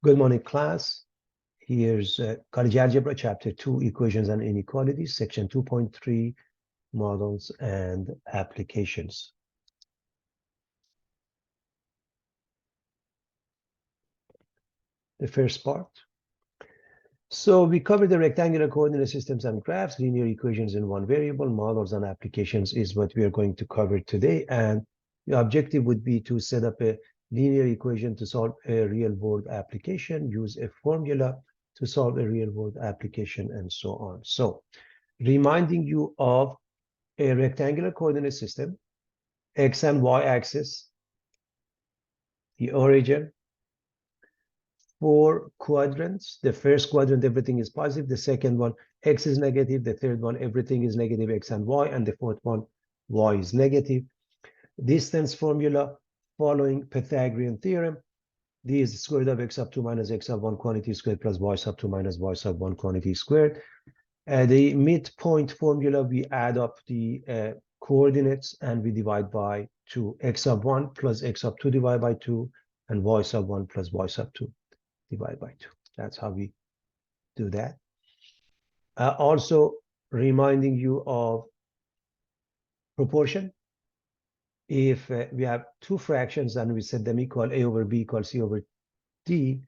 Good morning, class. Here's College Algebra, Chapter 2, Equations and Inequalities, Section 2.3, Models and Applications. The first part. So we covered the rectangular coordinate systems and graphs, linear equations in one variable, models and applications is what we are going to cover today. And the objective would be to set up a linear equation to solve a real-world application, use a formula to solve a real-world application, and so on. So, reminding you of a rectangular coordinate system, x and y axis, the origin, 4 quadrants. The first quadrant, everything is positive. The second one, x is negative. The third one, everything is negative, x and y. And the fourth one, y is negative. Distance formula following Pythagorean theorem. D is the square root of x sub 2 minus x sub 1 quantity squared plus y sub 2 minus y sub 1 quantity squared. The midpoint formula, we add up the coordinates and we divide by 2. X sub 1 plus x sub 2 divided by 2 and y sub 1 plus y sub 2 divided by 2. That's how we do that. Also reminding you of proportion. If we have two fractions and we set them equal, a over b equals c over d,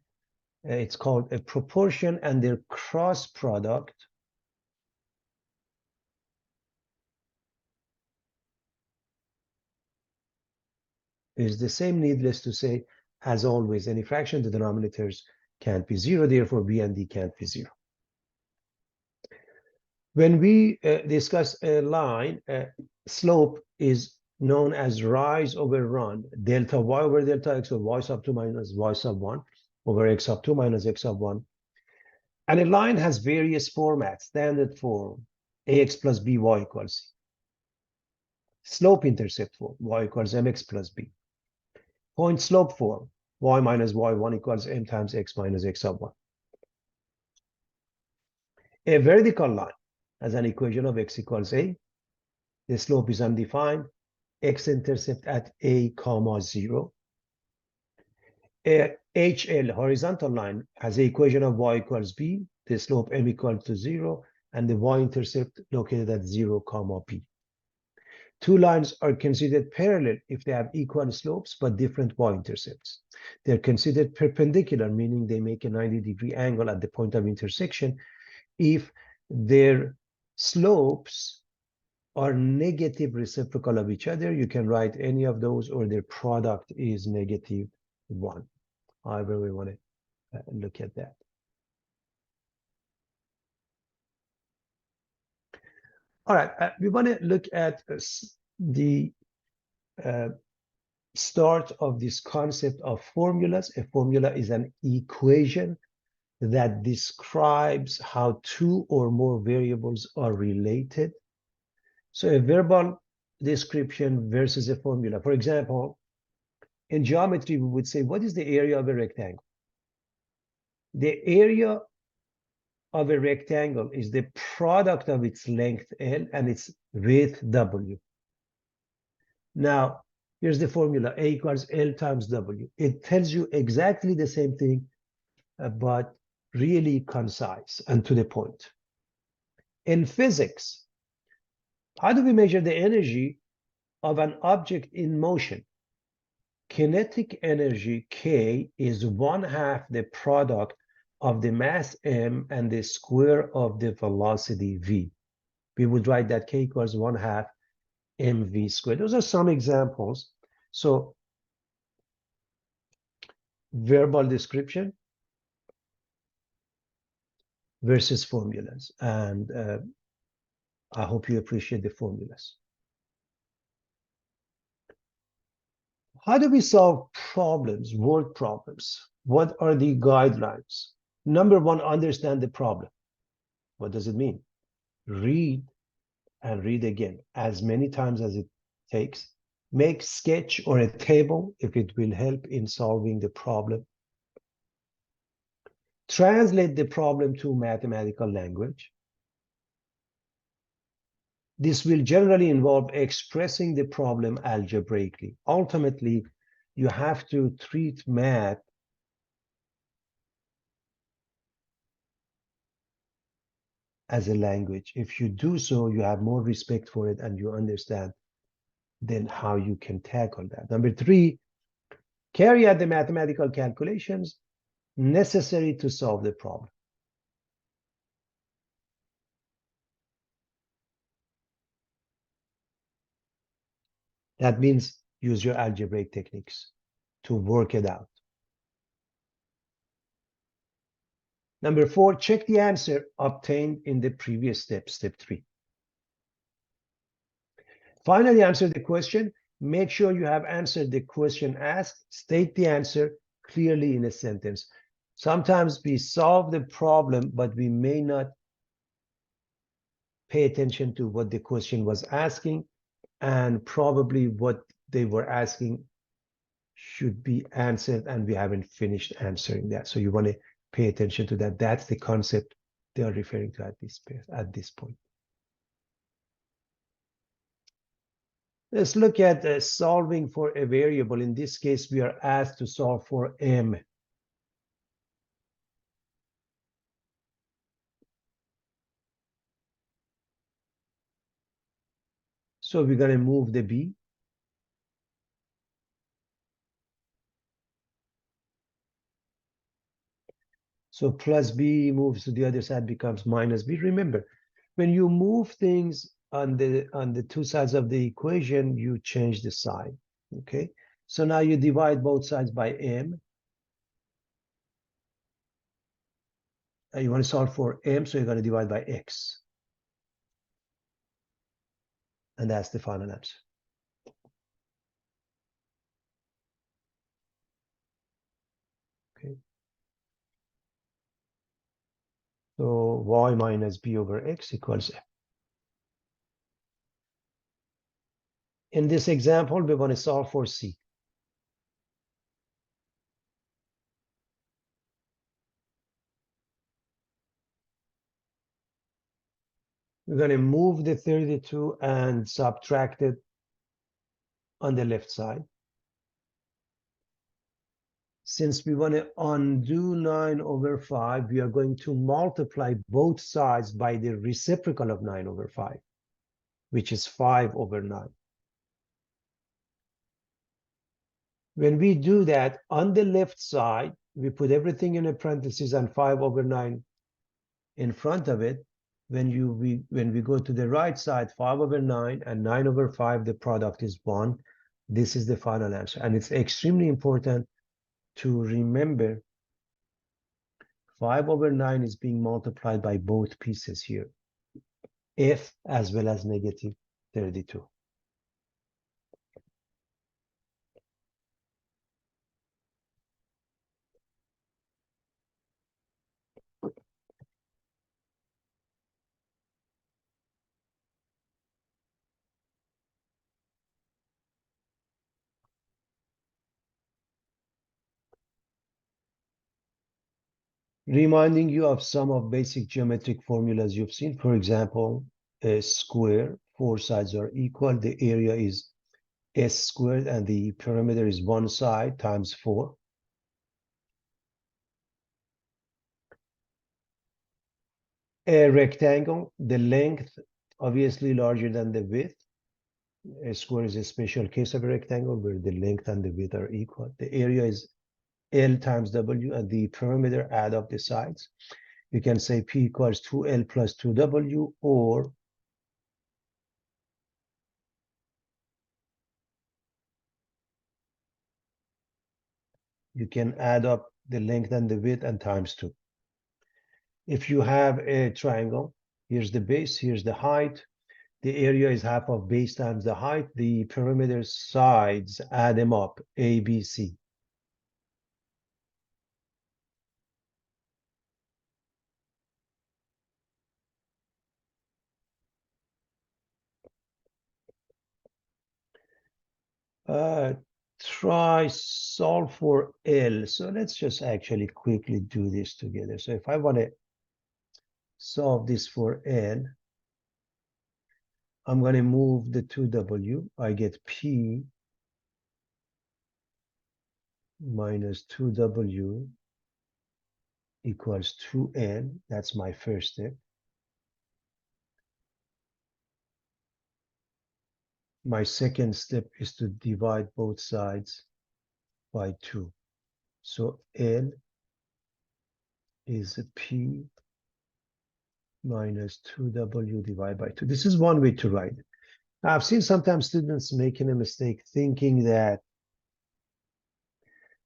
it's called a proportion, and their cross product is the same, needless to say. As always, any fraction, the denominators can't be 0, therefore b and d can't be 0. When we discuss a line, slope is known as rise over run, delta y over delta x, or y sub 2 minus y sub 1 over x sub 2 minus x sub 1. And a line has various formats. Standard form, ax plus by equals c. Slope-intercept form, y equals mx plus b. Point slope form, y minus y1 equals m times x minus x sub 1. A vertical line has an equation of x equals a. The slope is undefined. X-intercept at a comma 0. A HL horizontal line has the equation of y equals b. The slope m equals to 0 and the y-intercept located at 0 comma b. Two lines are considered parallel if they have equal slopes but different y-intercepts. They're considered perpendicular, meaning they make a 90-degree angle at the point of intersection if their slopes are negative reciprocal of each other. You can write any of those, or their product is negative 1. However we want to look at that. All right, we want to look at the start of this concept of formulas. A formula is an equation that describes how two or more variables are related. So a verbal description versus a formula. For example, in geometry, we would say, what is the area of a rectangle? The area of a rectangle is the product of its length L and its width W. Now, here's the formula, A equals L times W. It tells you exactly the same thing, but really concise and to the point. In physics, how do we measure the energy of an object in motion? Kinetic energy, K, is 1/2 the product of the mass m and the square of the velocity v. We would write that K equals 1/2 mv squared. Those are some examples. So verbal description versus formulas. And I hope you appreciate the formulas. How do we solve problems, word problems? What are the guidelines? Number one, understand the problem. What does it mean? Read and read again as many times as it takes. Make sketch or a table if it will help in solving the problem. Translate the problem to mathematical language. This will generally involve expressing the problem algebraically. Ultimately, you have to treat math as a language. If you do so, you have more respect for it and you understand then how you can tackle that. Number three, carry out the mathematical calculations necessary to solve the problem. That means use your algebraic techniques to work it out. Number four, check the answer obtained in the previous step, step three. Finally, answer the question. Make sure you have answered the question asked. State the answer clearly in a sentence. Sometimes we solve the problem, but we may not pay attention to what the question was asking, and probably what they were asking should be answered, and we haven't finished answering that. So you want to pay attention to that. That's the concept they are referring to at this point. Let's look at solving for a variable. In this case, we are asked to solve for m. So we're going to move the b. So plus b moves to the other side, becomes minus b. Remember, when you move things on the two sides of the equation, you change the sign. Okay. So now you divide both sides by m. You want to solve for m, so you're going to divide by x. And that's the final answer. Okay. So y minus b over x equals m. In this example, we want to solve for c. We're going to move the 32 and subtract it on the left side. Since we want to undo 9 over 5, we are going to multiply both sides by the reciprocal of 9 over 5, which is 5 over 9. When we do that, on the left side, we put everything in a parenthesis and 5 over 9 in front of it. When we go to the right side, 5 over 9 and 9 over 5, the product is 1. This is the final answer. And it's extremely important to remember 5 over 9 is being multiplied by both pieces here, f as well as negative 32. Reminding you of some of basic geometric formulas you've seen. For example, a square, 4 sides are equal. The area is s squared and the perimeter is one side times 4. A rectangle, the length obviously larger than the width. A square is a special case of a rectangle where the length and the width are equal. The area is L times W, and the perimeter add up the sides. You can say P equals 2L plus 2W, or you can add up the length and the width and times 2. If you have a triangle, here's the base, here's the height. The area is half of base times the height. The perimeter sides, add them up, A, B, C. Try solve for L. So let's just actually quickly do this together. So if I want to solve this for L, I'm going to move the 2W. I get P minus 2W equals 2N. That's my first step. my second step is to divide both sides by 2. So L is P minus 2W divided by 2. This is one way to write it. I've seen sometimes students making a mistake thinking that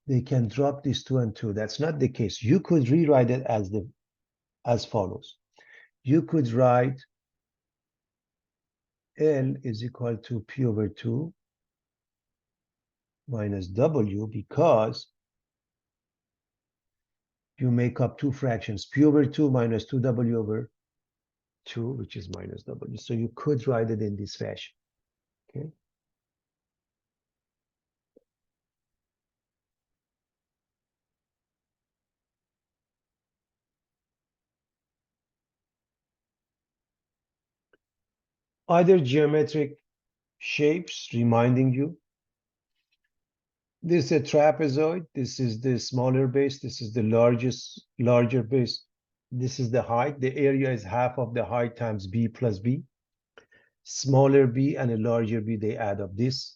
they can drop these 2 and 2. That's not the case. You could rewrite it as follows. You could write L is equal to P over 2 minus W because you make up 2 fractions, P over 2 minus 2W over 2, which is minus W. So you could write it in this fashion, okay? Other geometric shapes reminding you. This is a trapezoid. This is the smaller base. This is the larger base. This is the height. The area is half of the height times B plus B. Smaller B and a larger B, they add up. This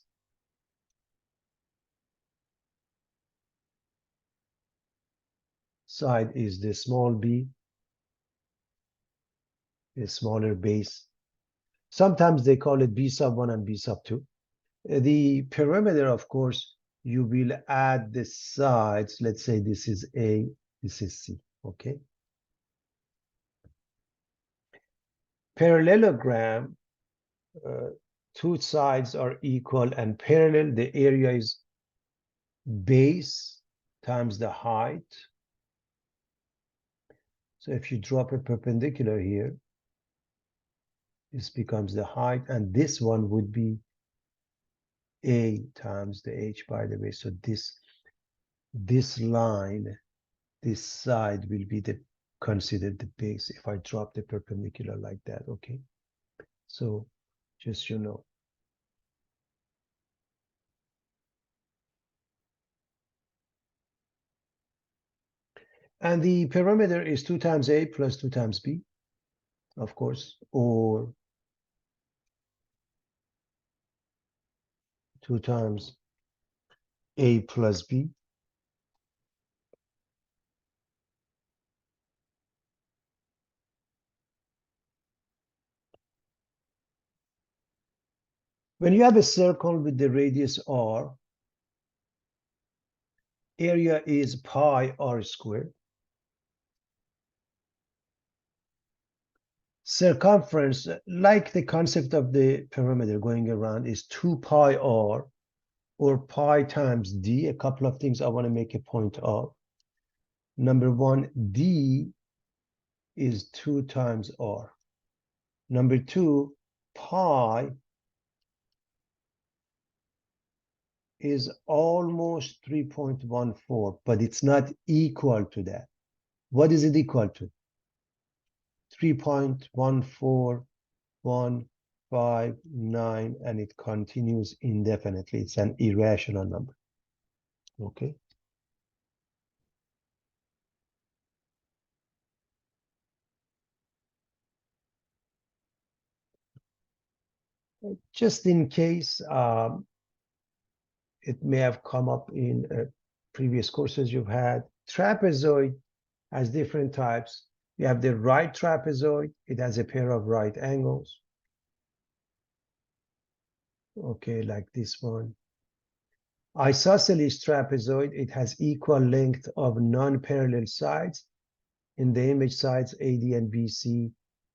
side is the small b, the smaller base. Sometimes they call it b sub 1 and b sub 2. The perimeter, of course, you will add the sides. Let's say this is A, this is C, okay? Parallelogram, two sides are equal and parallel. The area is base times the height. So if you drop a perpendicular here, this becomes the height, and this one would be A times the H, by the way. So this line, this side will be considered the base if I drop the perpendicular like that, okay? So just you know. And the perimeter is 2 times A plus 2 times B, of course, or 2 times A plus B. When you have a circle with the radius r, area is pi r squared. Circumference, like the concept of the perimeter going around, is 2 pi r, or pi times d. A couple of things I want to make a point of. Number one, d is 2 times r. Number two, pi is almost 3.14, but it's not equal to that. What is it equal to? 3.14159, and it continues indefinitely. It's an irrational number, okay? Just in case, it may have come up in previous courses you've had. Trapezoid has different types. You have the right trapezoid. It has a pair of right angles. Okay, like this one. Isosceles trapezoid, it has equal length of non-parallel sides. In the image, sides AD and BC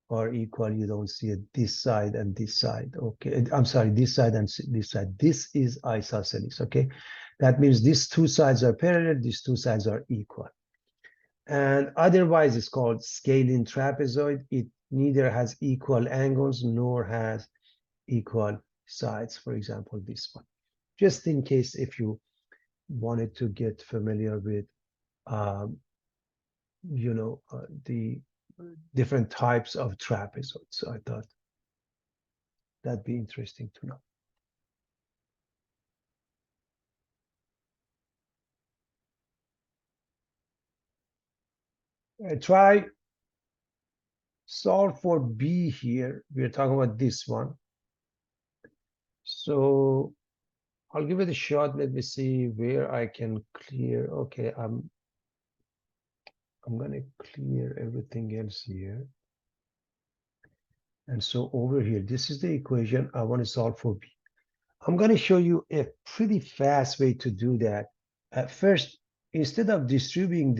are equal. You don't see it this side and this side. Okay, I'm sorry, this side and this side. This is isosceles, okay? That means these two sides are parallel, these two sides are equal. And otherwise, it's called scalene trapezoid. It neither has equal angles nor has equal sides. For example, this one. Just in case if you wanted to get familiar with, the different types of trapezoids. So I thought that'd be interesting to know. Try solve for B here. We're talking about this one. So I'll give it a shot. Let me see where I can clear. Okay, I'm gonna clear everything else here. And so over here, this is the equation I want to solve for B. I'm going to show you a pretty fast way to do that. First, instead of distributing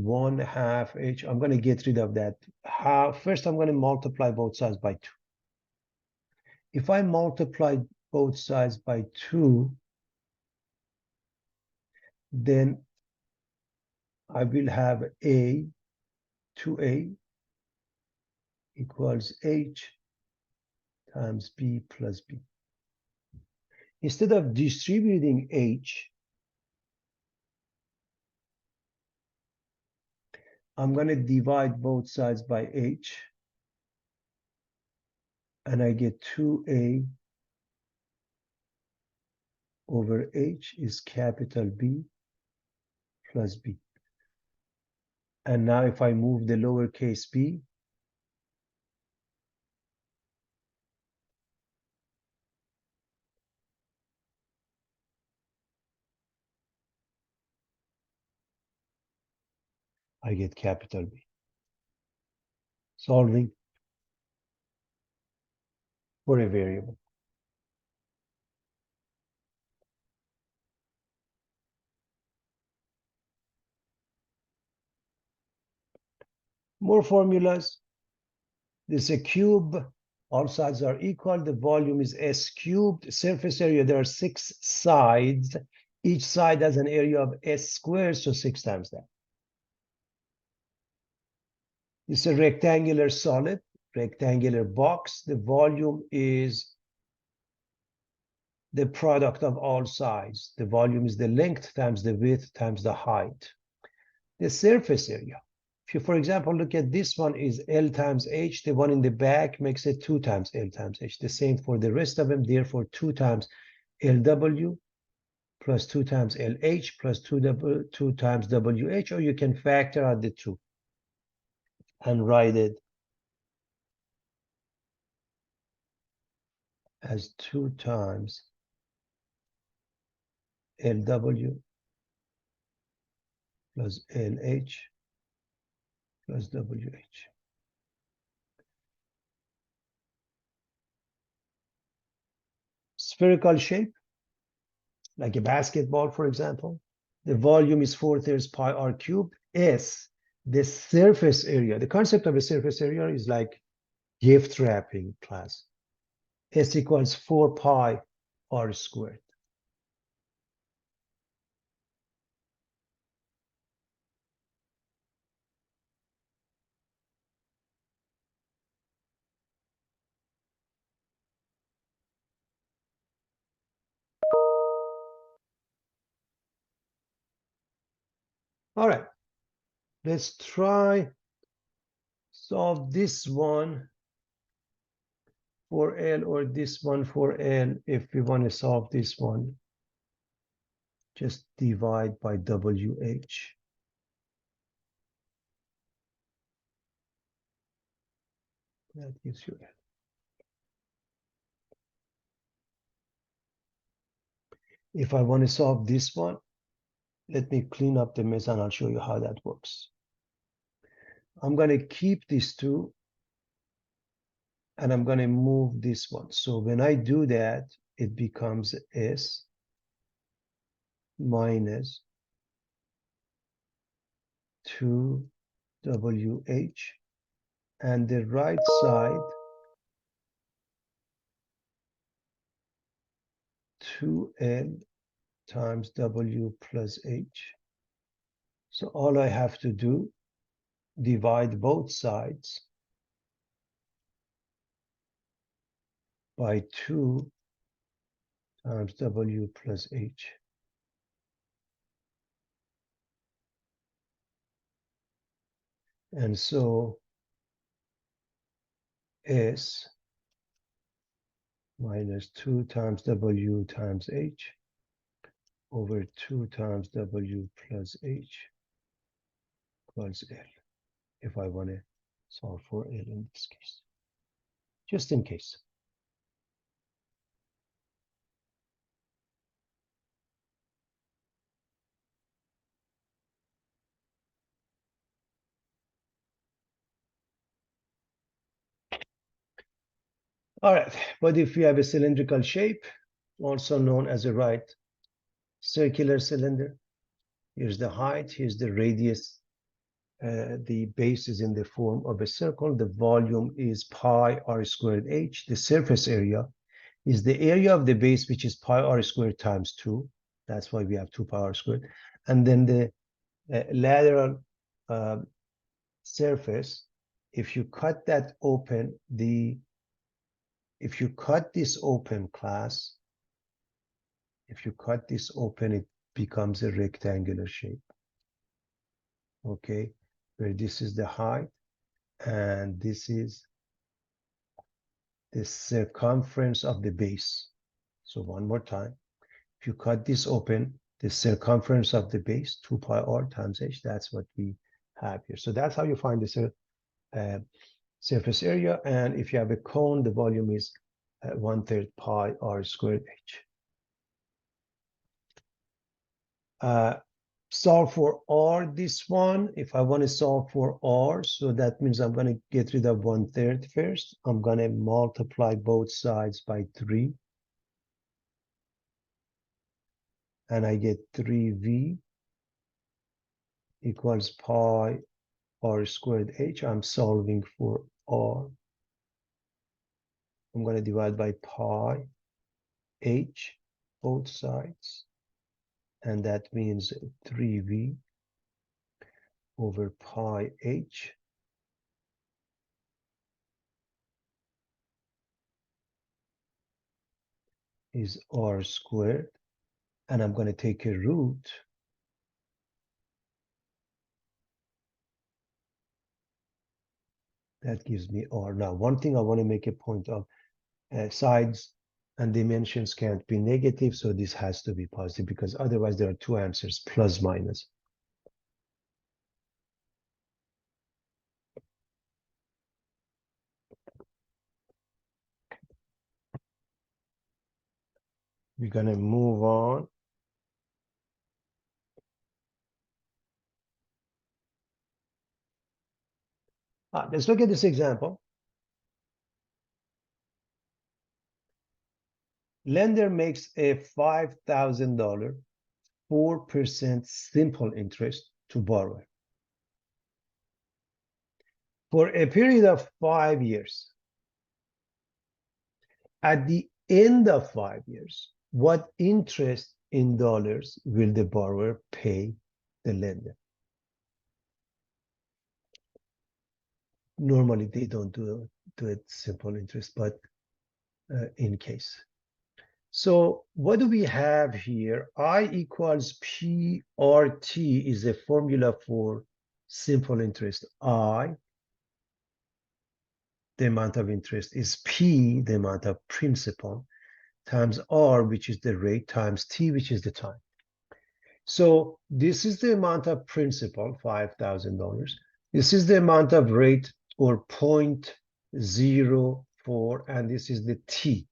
1/2 h, I'm going to get rid of that. First, I'm going to multiply both sides by 2. If I multiply both sides by 2, then I will have a 2a equals h times b plus b. Instead of distributing h, I'm going to divide both sides by h, and I get 2a over h is capital B plus b. And now if I move the lowercase b, I get capital B. Solving for a variable. More formulas. This is a cube. All sides are equal. The volume is s cubed. Surface area, there are 6 sides. Each side has an area of s squared, so 6 times that. It's a rectangular solid, rectangular box. The volume is the product of all sides. The volume is the length times the width times the height. The surface area. If you, for example, look at this one is L times H, the one in the back makes it 2 times L times H. The same for the rest of them, therefore 2 times LW plus 2 times LH plus 2 times WH, or you can factor out the 2 and write it as 2 times LW plus LH plus WH. Spherical shape, like a basketball, for example. The volume is 4/3 pi r cubed. S, the surface area. The concept of a surface area is like gift wrapping, class. S equals 4 pi r squared. All right, let's try solve this one for L or this one for L. If we want to solve this one, just divide by WH. That gives you L. If I want to solve this one, let me clean up the mess and I'll show you how that works. I'm going to keep these two and I'm going to move this one. So when I do that, it becomes S minus 2WH, and the right side 2L times W plus H. So all I have to do, divide both sides by 2 times W plus H. And so S minus 2 times W times H over 2 times W plus H equals L, if I want to solve for L in this case, just in case. All right, but if you have a cylindrical shape, also known as a right circular cylinder, here's the height, here's the radius. The base is in the form of a circle. The volume is pi r squared h. The surface area is the area of the base, which is pi r squared times 2. That's why we have 2 pi r squared. And then the lateral surface, if you cut that open, if you cut this open, class, if you cut this open, it becomes a rectangular shape. Okay, where this is the height and this is the circumference of the base. So one more time, if you cut this open, the circumference of the base, 2 pi r times h, that's what we have here. So that's how you find the surface area. And if you have a cone, the volume is 1/3 pi r squared h. Solve for r this one. If I want to solve for r, so that means I'm going to get rid of 1/3 first. I'm going to multiply both sides by 3. And I get 3v equals pi r squared h. I'm solving for r. I'm going to divide by pi h, both sides. And that means 3v over pi h is r squared. And I'm going to take a root. That gives me r. Now, one thing I want to make a point of, sides and dimensions can't be negative, so this has to be positive, because otherwise there are two answers, plus, minus. We're going to move on. Let's look at this example. Lender makes a $5,000 4% simple interest to borrower for a period of 5 years. At the end of 5 years, what interest in dollars will the borrower pay the lender? Normally, they don't do it simple interest, but in case. So what do we have here? I equals PRT is a formula for simple interest. I, the amount of interest, is P, the amount of principal, times R, which is the rate, times T, which is the time. So this is the amount of principal, $5,000. This is the amount of rate, or 0.04, and this is the T.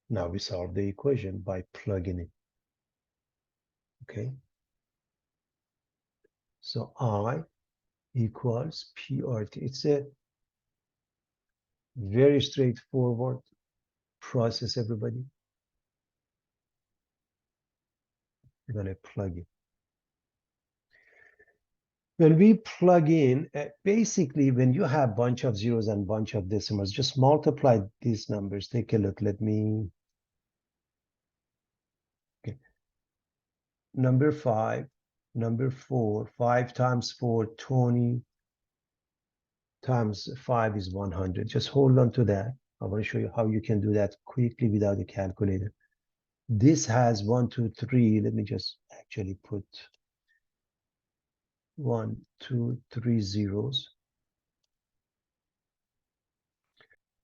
Now we solve the equation by plugging it. Okay. So I equals PRT. It's a very straightforward process, everybody. We're going to plug in. When we plug in, basically, when you have a bunch of zeros and bunch of decimals, just multiply these numbers. Take a look. Let me. Okay. Number 5, number 4, 5 times 4, 20 times 5 is 100. Just hold on to that. I want to show you how you can do that quickly without a calculator. This has 1, 2, 3. Let me just actually put 1, 2, 3 zeros.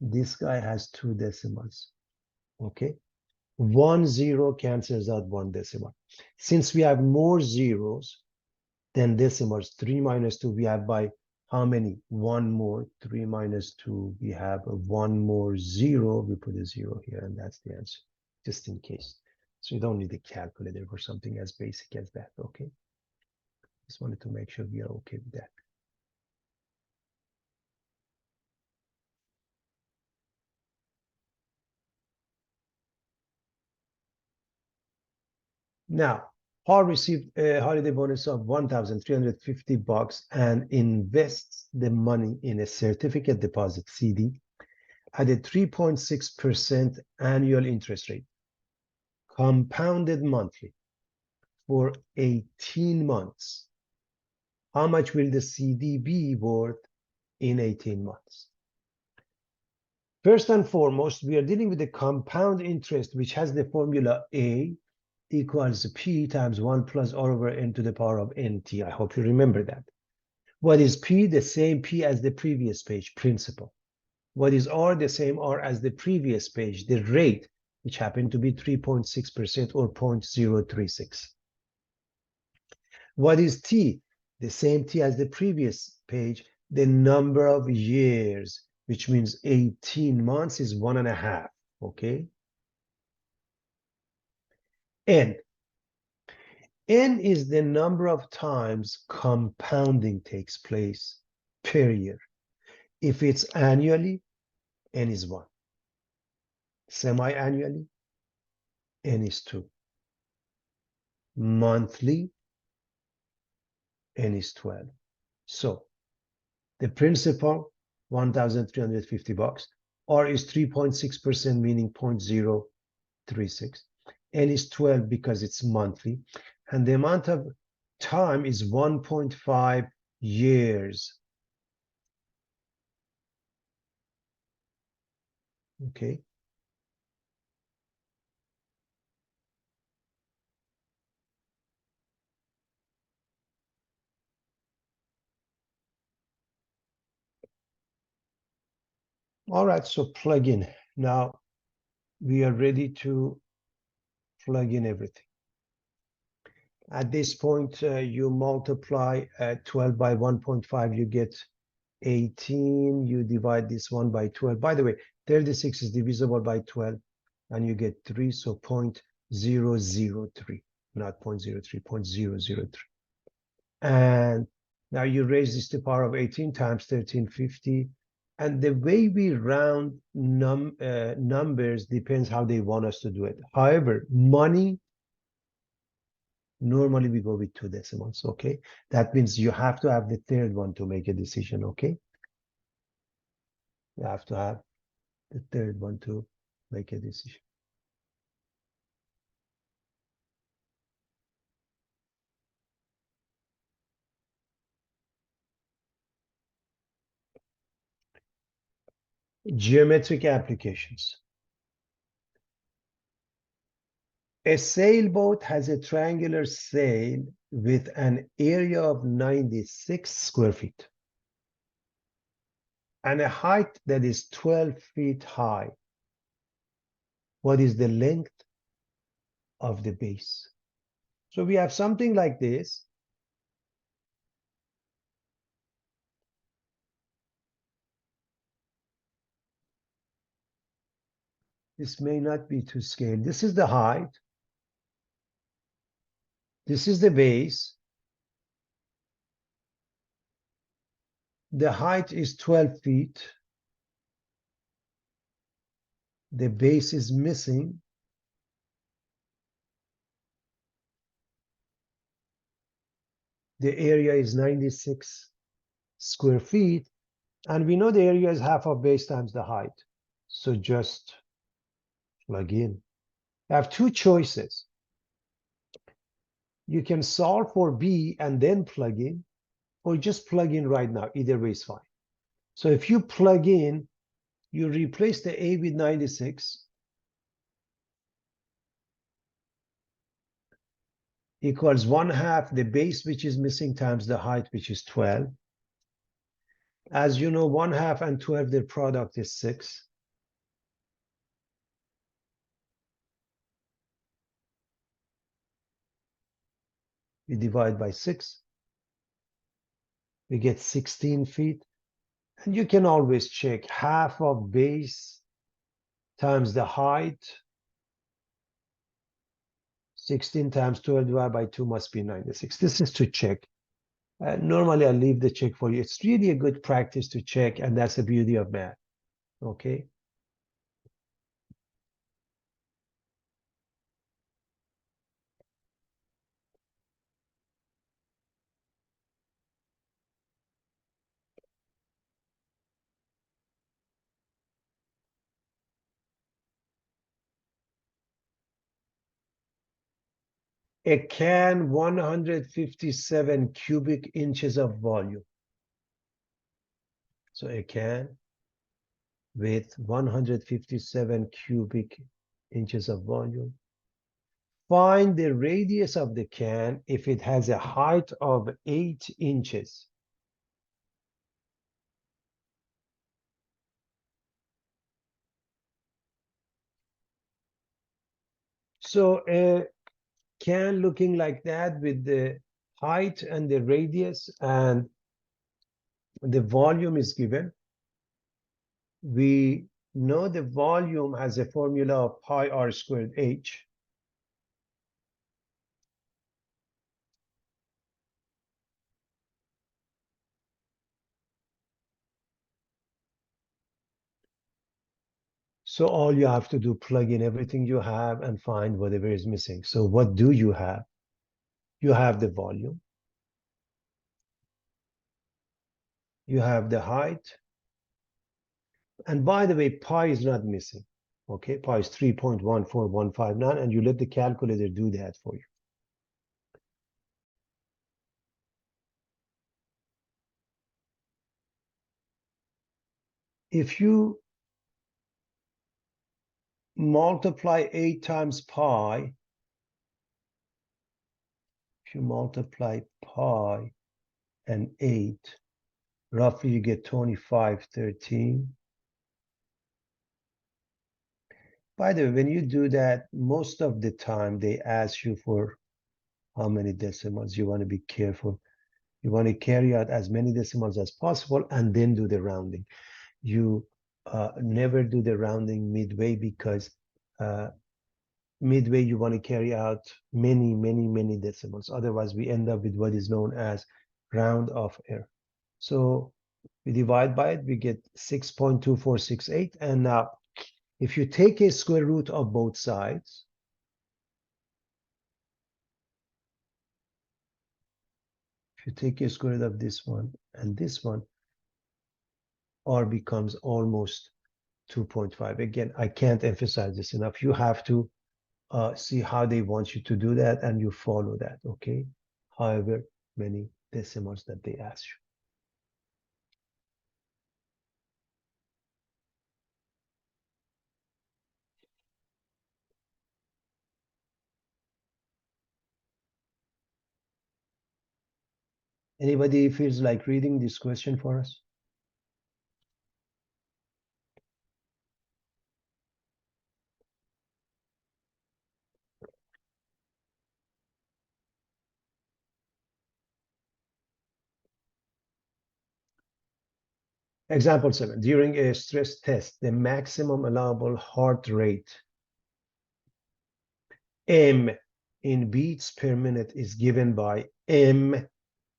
This guy has 2 decimals. Okay. 1 0 cancels out 1 decimal. Since we have more zeros than decimals, 3 minus 2, we have by how many? 1 more. 3 minus 2, we have a 1 more 0. We put a 0 here, and that's the answer, just in case. So you don't need a calculator for something as basic as that, okay? Just wanted to make sure we are okay with that. Now, Paul received a holiday bonus of $1,350 and invests the money in a certificate deposit CD at a 3.6% annual interest rate, compounded monthly for 18 months. How much will the CD be worth in 18 months? First and foremost, we are dealing with the compound interest, which has the formula A equals P times 1 plus R over N to the power of NT. I hope you remember that. What is P? The same P as the previous page, principal. What is R? The same R as the previous page, the rate, which happened to be 3.6% or 0.036. What is T? The same T as the previous page, the number of years, which means 18 months is 1.5, okay? N. N is the number of times compounding takes place per year. If it's annually, N is 1. Semi-annually, N is 2. Monthly, N is 12. So the principal, $1,350. R is 3.6%, meaning 0.036. N is 12 because it's monthly. And the amount of time is 1.5 years. Okay. All right, so plug in. Now we are ready to plug in everything. At this point, you multiply 12 by 1.5, you get 18. You divide this one by 12. By the way, 36 is divisible by 12, and you get 3, so 0.003, not 0.03, 0.003. And now you raise this to the power of 18 times 1350. And the way we round numbers depends how they want us to do it. However, money, normally we go with 2 decimals, okay? That means you have to have the third one to make a decision, okay? You have to have the third one to make a decision. Geometric applications. A sailboat has a triangular sail with an area of 96 square feet and a height that is 12 feet high. What is the length of the base? So we have something like this. This may not be to scale. This is the height. This is the base. The height is 12 feet. The base is missing. The area is 96 square feet. And we know the area is half of base times the height. So just plug in. I have 2 choices. You can solve for B and then plug in, or just plug in right now. Either way is fine. So if you plug in, you replace the A with 96 equals 1/2 the base, which is missing, times the height, which is 12. As you know, 1/2 and 12, their product is 6. We divide by 6. We get 16 feet. And you can always check half of base times the height. 16 times 12 divided by 2 must be 96. This is to check. Normally, I leave the check for you. It's really a good practice to check, and that's the beauty of math. Okay. A can 157 cubic inches of volume. So a can with 157 cubic inches of volume. Find the radius of the can if it has a height of 8 inches. So a can looking like that with the height and the radius and the volume is given. We know the volume has a formula of pi r squared h. So all you have to do, plug in everything you have and find whatever is missing. So what do you have? You have the volume. You have the height. And by the way, pi is not missing. Okay, pi is 3.14159, and you let the calculator do that for you. If you multiply 8 times pi, if you multiply pi and 8, roughly you get 2513. By the way, when you do that, most of the time they ask you for how many decimals. You want to be careful. You want to carry out as many decimals as possible and then do the rounding. You never do the rounding midway because midway you want to carry out many decimals. Otherwise, we end up with what is known as round off error. So we divide by it, we get 6.2468. And now, if you take a square root of both sides, if you take a square root of this one and this one, R becomes almost 2.5. Again, I can't emphasize this enough. You have to see how they want you to do that and you follow that, okay? However many decimals that they ask you. Anybody feels like reading this question for us? Example 7. During a stress test, the maximum allowable heart rate M in beats per minute is given by M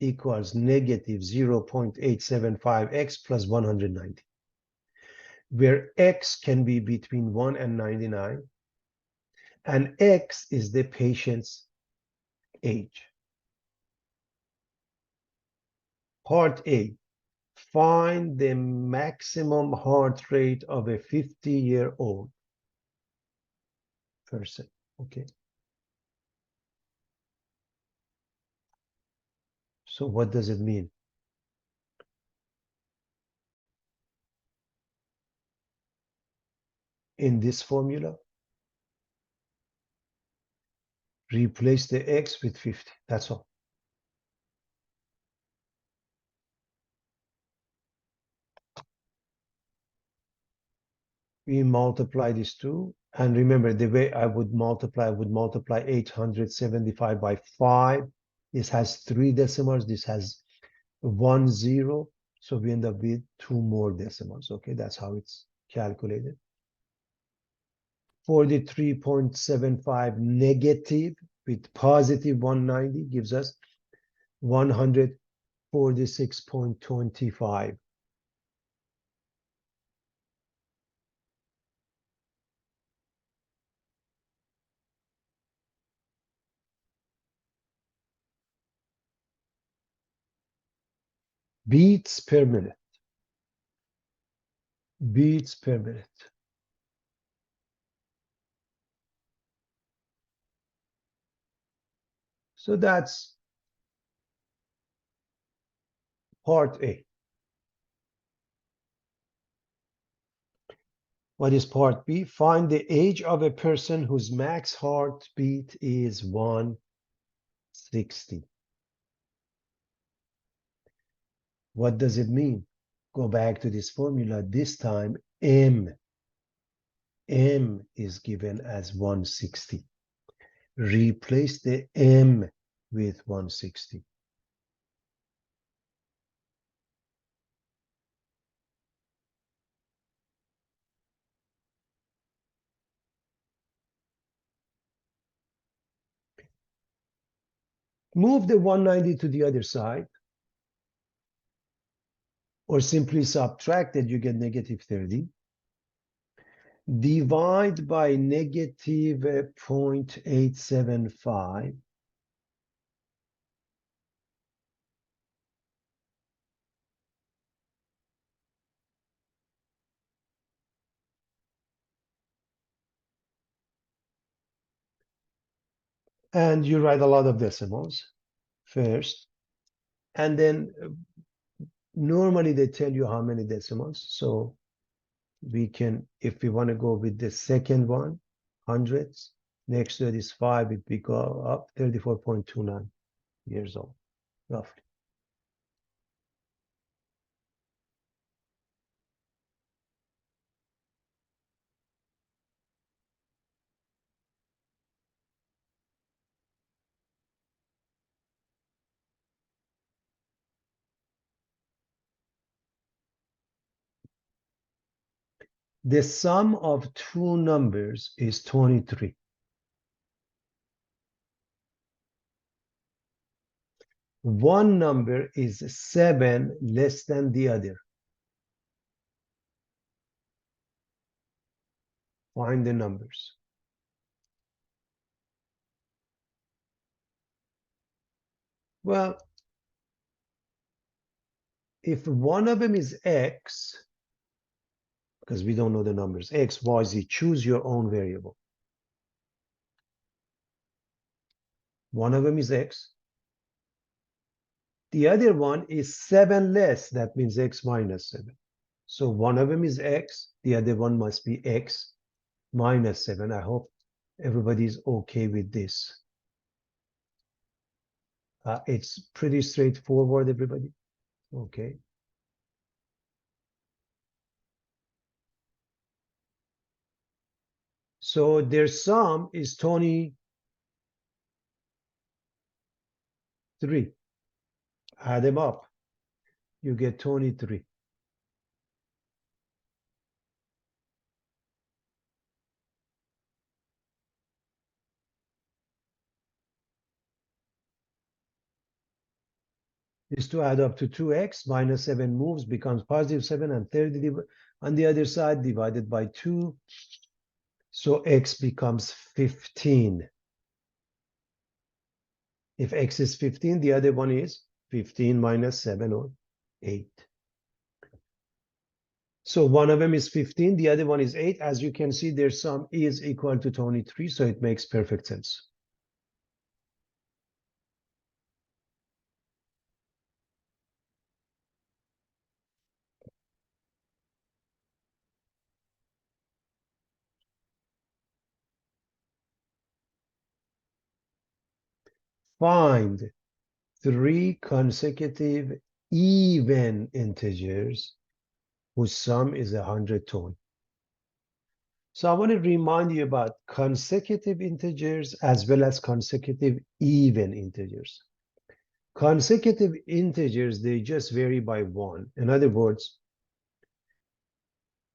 equals negative 0.875x plus 190, where x can be between 1 and 99, and x is the patient's age. Part A, find the maximum heart rate of a 50-year-old person. Okay. So what does it mean? In this formula, replace the x with 50. That's all. We multiply these two. And remember, the way I would multiply 875 by 5. This has 3 decimals. This has 1 0. So we end up with 2 more decimals. Okay, that's how it's calculated. 43.75 negative with positive 190 gives us 146.25. Beats per minute. Beats per minute. So that's part A. What is part B? Find the age of a person whose max heartbeat is 160. What does it mean? Go back to this formula. This time, M is given as 160. Replace the M with 160. Move the 190 to the other side, or simply subtract it, you get negative 30. Divide by negative 0.875. And you write a lot of decimals first. And then normally they tell you how many decimals. So we can, if we want to go with the second one, hundreds, next to it is 5, it will go up 34.29 years old, roughly. The sum of two numbers is 23. One number is 7 less than the other. Find the numbers. Well, if one of them is X, because we don't know the numbers, X, Y, Z, choose your own variable. One of them is X. The other one is 7 less, that means X minus 7. So one of them is X, the other one must be X minus 7. I hope everybody's okay with this. It's pretty straightforward, everybody. Okay. So their sum is 23. Add them up. You get 23. Is to add up to 2x minus 7 moves becomes positive 7 and 30 on the other side divided by 2. So x becomes 15. If x is 15, the other one is 15 minus 7 or 8. So one of them is 15, the other one is 8. As you can see, their sum is equal to 23, so it makes perfect sense. Find 3 consecutive even integers whose sum is 120. So I want to remind you about consecutive integers as well as consecutive even integers. Consecutive integers, they just vary by 1. In other words,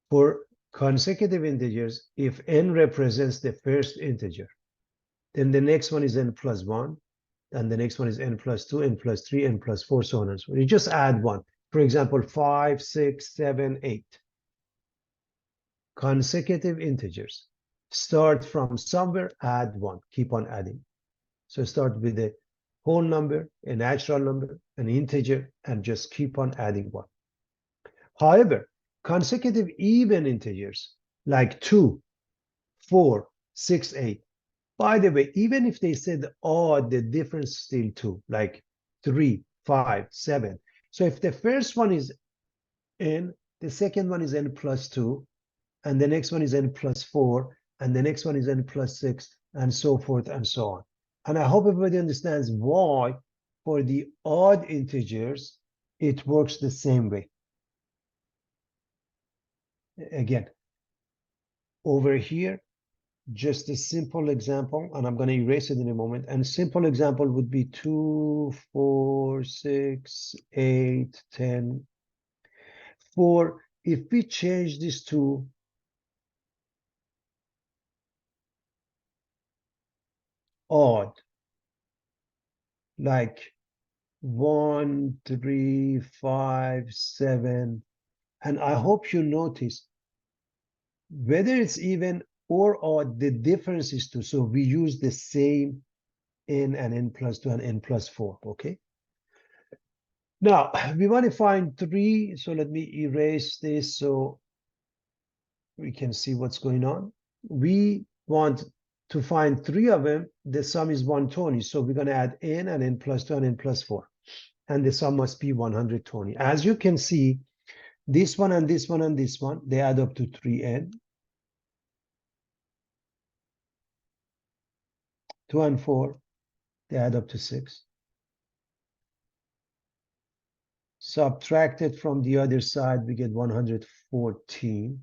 for consecutive integers, if n represents the first integer, then the next one is n plus 1, and the next one is n plus 2, n plus 3, n plus 4, so on and so on. You just add 1. For example, 5, 6, 7, 8. Consecutive integers. Start from somewhere, add 1. Keep on adding. So start with a whole number, a natural number, an integer, and just keep on adding 1. However, consecutive even integers like 2, 4, 6, 8, By the way, even if they said odd, the difference is still 2, like 3, 5, 7. So if the first one is n, the second one is n plus 2, and the next one is n plus 4, and the next one is n plus 6, and so forth and so on. And I hope everybody understands why for the odd integers, it works the same way. Again, over here, just a simple example, and I'm going to erase it in a moment. And a simple example would be 2, 4, 6, 8, 10. For if we change this to odd, like 1, 3, 5, 7, and I hope you notice whether it's even or odd, the difference is 2. So we use the same n and n plus 2 and n plus 4, okay? Now, we want to find 3, so let me erase this so we can see what's going on. We want to find 3 of them. The sum is 120, so we're going to add n and n plus 2 and n plus 4. And the sum must be 120. As you can see, this one and this one and this one, they add up to 3n. 2 and 4, they add up to 6. Subtracted from the other side, we get 114.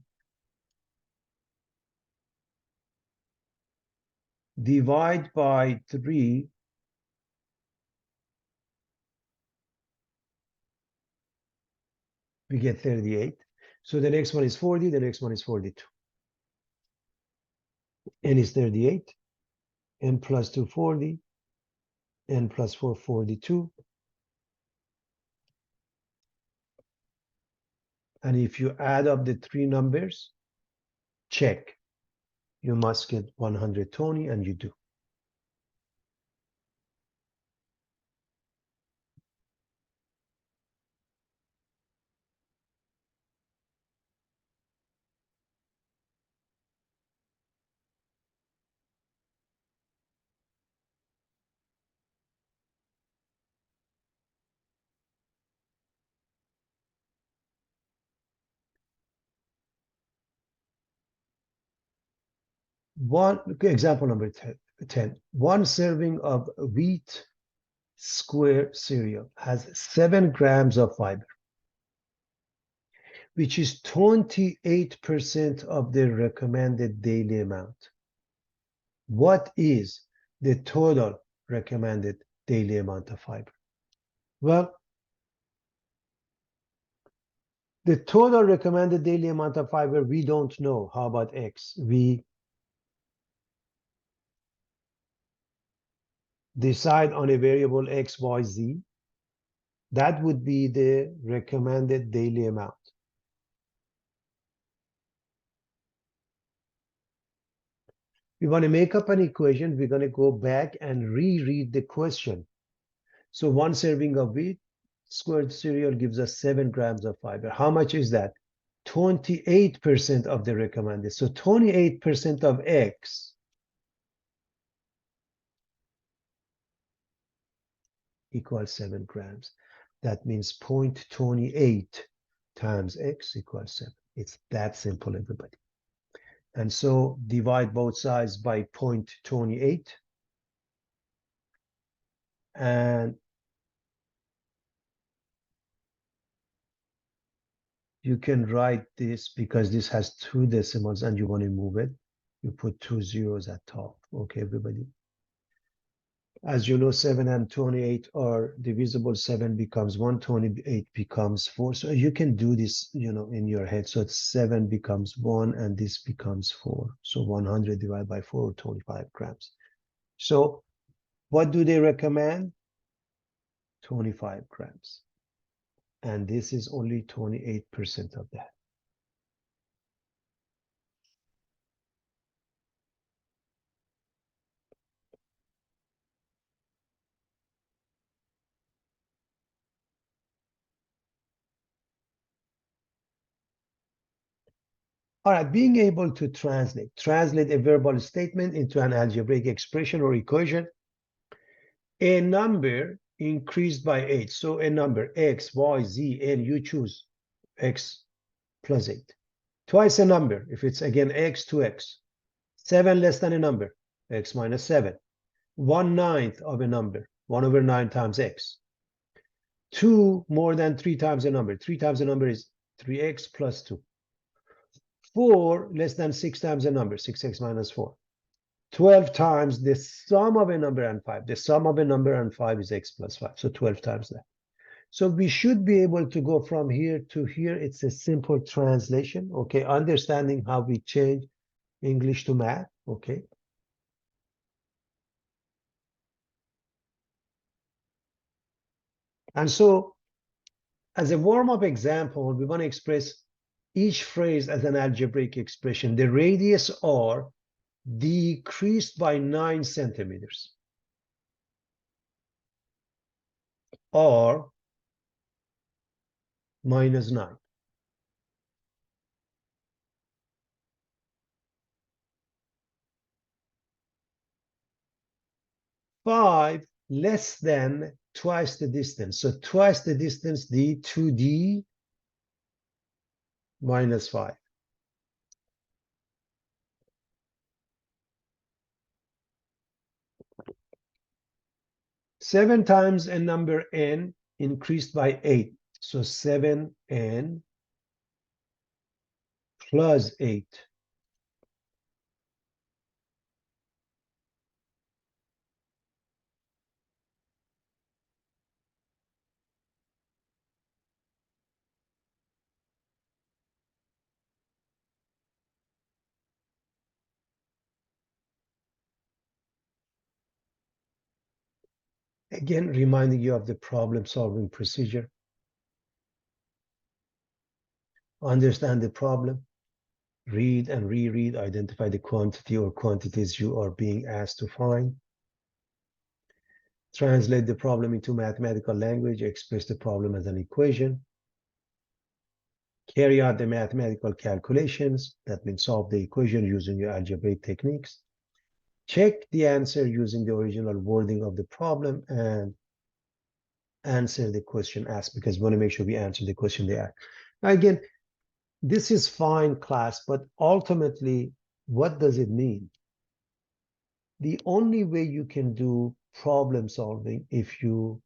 Divide by 3, we get 38. So the next one is 40, the next one is 42. N is 38, n plus 2, 40, n plus 4, 42. And if you add up the 3 numbers, check. You must get 120, and you do. Example number 10. One serving of wheat square cereal has 7 grams of fiber, which is 28% of the recommended daily amount. What is the total recommended daily amount of fiber? Well, the total recommended daily amount of fiber, we don't know. How about X? We decide on a variable X, Y, Z. That would be the recommended daily amount. We want to make up an equation. We're going to go back and reread the question. So 1 serving of wheat squared cereal gives us 7 grams of fiber. How much is that? 28% of the recommended. So 28% of X equals 7 grams. That means 0.28 times X equals 7. It's that simple, everybody. And so divide both sides by 0.28. And you can write this because this has 2 decimals and you want to move it. You put 2 zeros at top. Okay, everybody. As you know, 7 and 28 are divisible. 7 becomes 1, 28 becomes 4. So you can do this, in your head. So 7 becomes 1 and this becomes 4. So 100 divided by 4, 25 grams. So what do they recommend? 25 grams. And this is only 28% of that. All right, being able to translate a verbal statement into an algebraic expression or equation. A number increased by 8. So a number x, y, z, n, you choose x plus 8. Twice a number, if it's again x, 2x. 7 less than a number, x minus 7. 1/9 of a number, 1 over 9 times x. 2 more than 3 times a number. 3 times a number is 3x plus 2. 4 less than 6 times a number, 6x minus 4. 12 times the sum of a number and 5. The sum of a number and 5 is x plus 5. So 12 times that. So we should be able to go from here to here. It's a simple translation, okay? Understanding how we change English to math, okay? And so as a warm-up example, we want to express each phrase as an algebraic expression. The radius r decreased by 9 centimeters. R minus 9. 5 less than twice the distance. So twice the distance, d, 2d minus 5. Seven times a number n increased by 8. So 7n plus 8. Again, reminding you of the problem-solving procedure. Understand the problem, read and reread, identify the quantity or quantities you are being asked to find. Translate the problem into mathematical language, express the problem as an equation. Carry out the mathematical calculations, that means solve the equation using your algebraic techniques. Check the answer using the original wording of the problem and answer the question asked, because we want to make sure we answer the question they asked. Now, again, this is fine, class, but ultimately, what does it mean? The only way you can do problem solving if you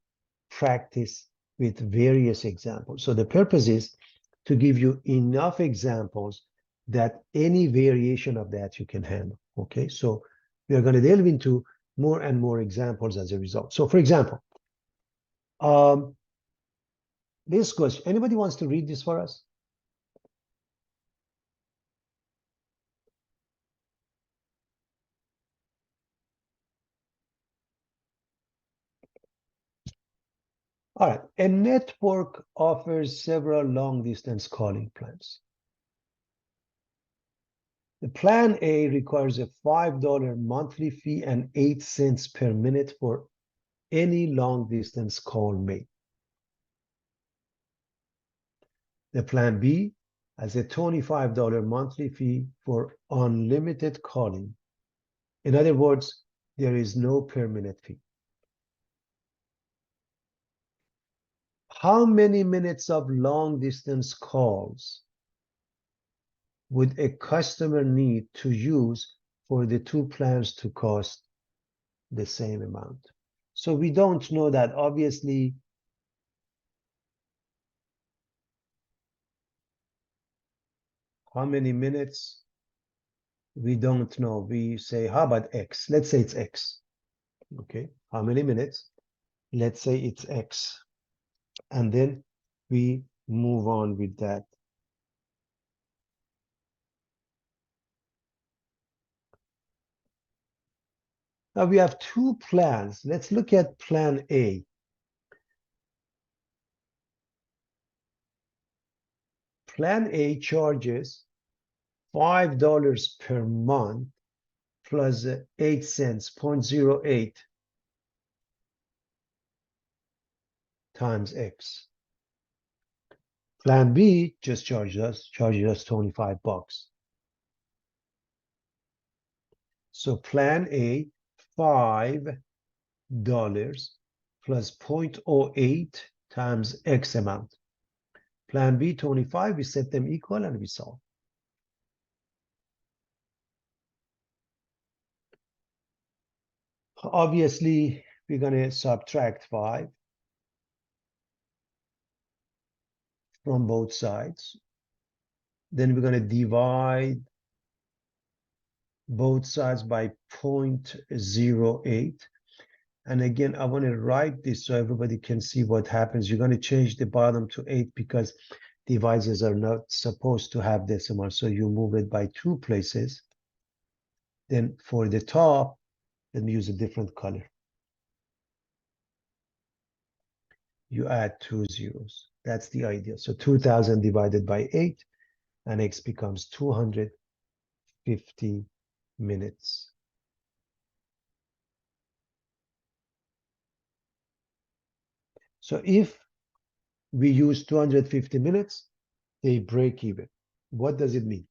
practice with various examples. So the purpose is to give you enough examples that any variation of that you can handle. Okay, so we are going to delve into more and more examples as a result. So for example, this question, anybody wants to read this for us? All right, a network offers several long-distance calling plans. The plan A requires a $5 monthly fee and 8 cents per minute for any long-distance call made. The plan B has a $25 monthly fee for unlimited calling. In other words, there is no per minute fee. How many minutes of long-distance calls would a customer need to use for the two plans to cost the same amount? So we don't know that. Obviously, how many minutes? We don't know. We say, how about X? Let's say it's X. Okay, how many minutes? Let's say it's X. And then we move on with that. Now we have two plans. Let's look at plan A. Plan A charges $5 per month plus 8 cents, 0.08 times X. Plan B just charges us $25. So plan A, $5 plus 0.08 times X amount. Plan B, 25, we set them equal and we solve. Obviously, we're going to subtract 5 from both sides. Then we're going to divide both sides by 0.08. And again, I want to write this so everybody can see what happens. You're going to change the bottom to 8 because divisors are not supposed to have decimal. So you move it by 2 places. Then for the top, let me use a different color. You add 2 zeros. That's the idea. So 2000 divided by 8, and X becomes 250 minutes. So if we use 250 minutes, they break even. What does it mean?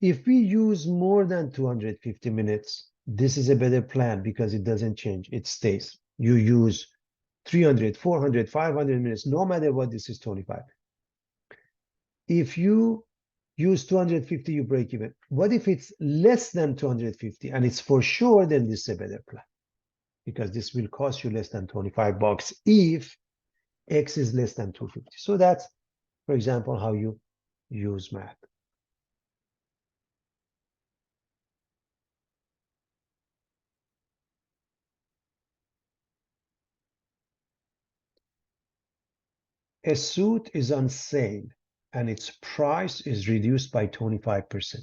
If we use more than 250 minutes, this is a better plan because it doesn't change. It stays. You use 300, 400, 500 minutes, no matter what, this is 25. If you use 250, you break even. What if it's less than 250 and it's for sure, then this is a better plan because this will cost you less than $25 if X is less than 250. So that's, for example, how you use math. A suit is on sale and its price is reduced by 25%.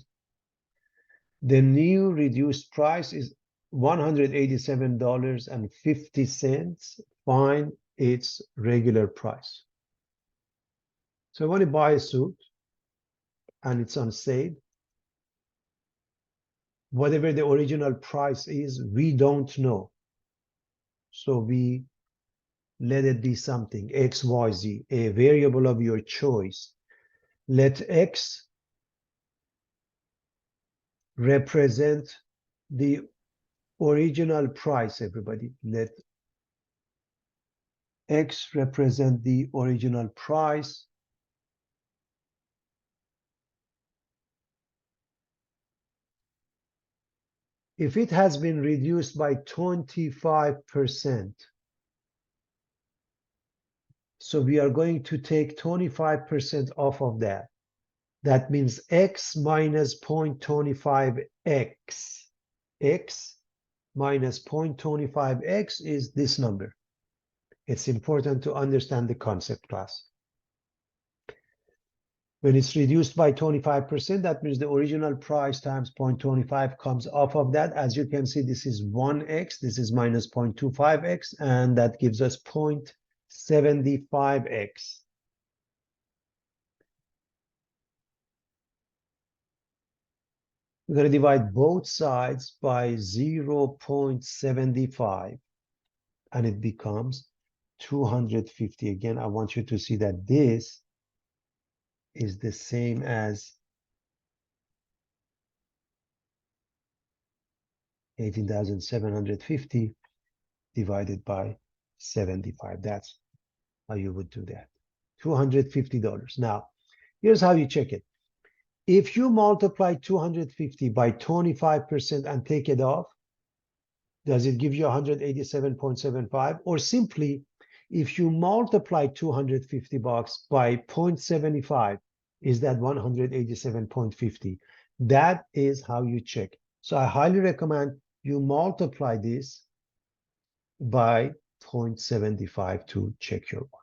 The new reduced price is $187.50. Find its regular price. So I want to buy a suit and it's on sale. Whatever the original price is, we don't know. So we let it be something, X, Y, Z, a variable of your choice. Let X represent the original price, everybody. Let X represent the original price. If it has been reduced by 25%, so we are going to take 25% off of that. That means X minus 0.25X. X minus 0.25X is this number. It's important to understand the concept, class. When it's reduced by 25%, that means the original price times 0.25 comes off of that. As you can see, this is 1x, this is minus 0.25x, and that gives us 0.75x. We're going to divide both sides by 0.75, and it becomes 250. Again, I want you to see that this is the same as 18,750 divided by 75. That's how you would do that. $250. Now, here's how you check it. If you multiply 250 by 25% and take it off, does it give you 187.75? Or simply, if you multiply $250 by 0.75, is that 187.50? That is how you check. So I highly recommend you multiply this by 0.75 to check your work.